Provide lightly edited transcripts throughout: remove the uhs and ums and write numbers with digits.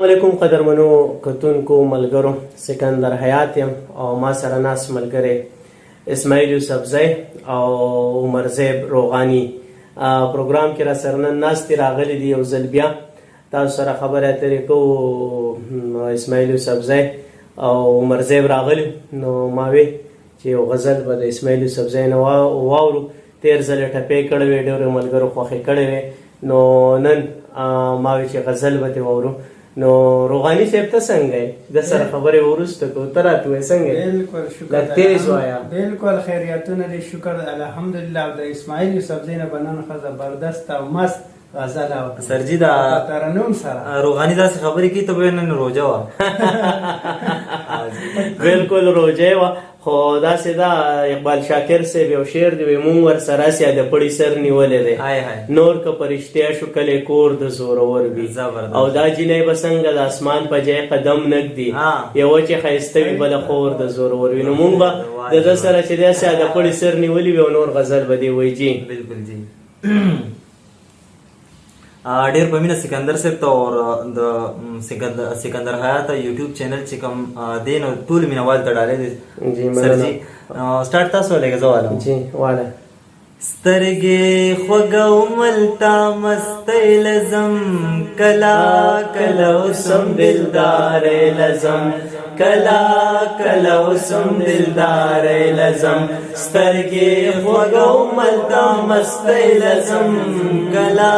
علیکم قدرمنو کتونکو ملګرو، سکندر حیات یم او ما سره ناست ملګری اسماعیل یوسفزی او عمر زیب روغانی پروګرام کې را سره نن ناستې راغلي دي. یو ځل بیا تاسو سره خبرې اترې کوو. اسماعیل یوسفزی او عمر زیب راغلي، نو ما وی چې یو غزل به د اسماعیل یوسفزی نه واورو. تیر ځل یې ټپې کړې وې، ډېرو ملګرو خوښې کړې وې، نو نن ما وی چې غزل به ترې واورو. نو روغانی صاحب ته څنګه یې؟ د سره خبرې وروسته کوو. ته راته وایې څنګه یې؟ بالکل شکر، لږ تیز وایه. بالکل خیریتونه دي، شکر الحمدلله. د اسماعیل یوسفزی نه به نن ښه زبردست او مست غزل او سرجي دا ترنم سره روغانی داسې خبرې کوي ته به نن روژه وه. بالکل روژه وه، خو داسې دا اقبال شاکر صاحب یو شعر دی، وایي مونږ ورسره سیا د پړي سر نیولی دی، نور که په رښتیا شو کلی کور د زورور وي، او دا جینۍ به څنګه د اسمان په جای قدم نږدي، یوه چې ښایسته وي بله خور د زورور وي. نو مونږ به د ده سره چې دی سیا د پړي سر نیولي وي او نور غزل به دی وایي. جی بالکل جی. ډیر په مینه سکندر صاحب ته او د سکندر حیات یوټیوب چینل چې کوم دی نو ټول مینوال ته ډالۍ دي. جی مننه. سٹارټ تاسو ولګه زه والم. جی واله. سترګې خوږه ملتا مستۍ لزم کلا کلا وسم دلدار لزم کلا کلا وسم دلدار لزم سترګې خوږه ملتا مستۍ لزم کلا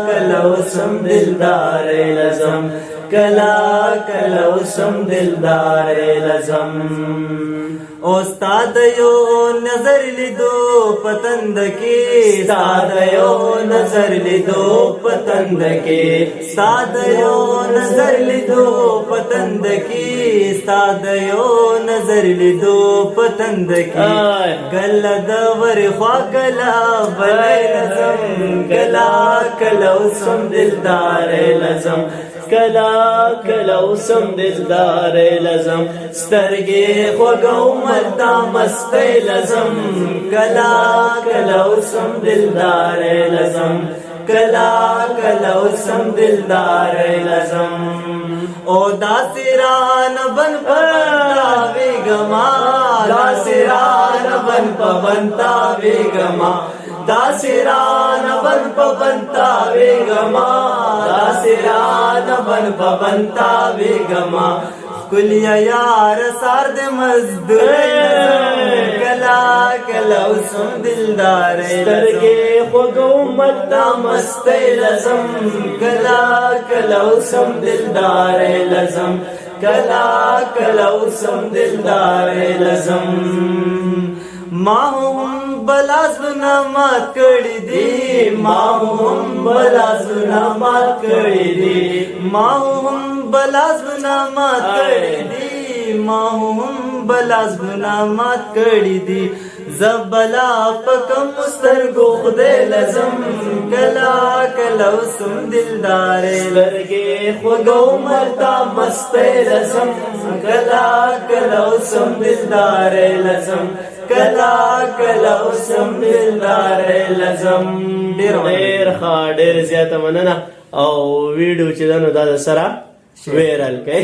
کلا وسم دلدار لزم کلا کلا وسم دلدار لزم. استاد یو نظر لیدو پتند کې استاد یو نظر لیدو پتند کې استاد یو نظر لیدو پتند کې استاد یو نظر لیدو پتند کې گل د ور خوا کلا بلای لزم کلا کلا وسم دلدار لزم کلا کلا وسم دلدار لزم سترګې خوږه ملتا مستۍ لزم کلا کلا وسم دلدار لزم کلا کلا وسم دلدار لزم. او داسران بن پبنتا بیگما داسران بن پبنتا بیگما داسران بن پبنتا بیگما داسران بن پبنتا بیگما کلیا یار سارد مزدور کلا کلا وسم دلدار سترګې خوږه ملتا مستۍ لزم کلا کلا وسم دلدار لزم کلا کلا وسم دلدار لزم. ما هم بلازونه مات کړي دي ما هم بلازونه مات کړي دي ما هم بلازونه مات کړي دي ما هم بلازونه مات کړي دي زبلا پکم سترګو خدای لزم کلا کلا وسم دلدار سترګې خوږه ملتا مستۍ لزم کلا کلا وسم دلدار لزم کلا کلا وسم دلدار لزم. ډیر ښه، ډیر زیاته مننه. او ویډیو چې دا نو دا سره ویرال کړئ.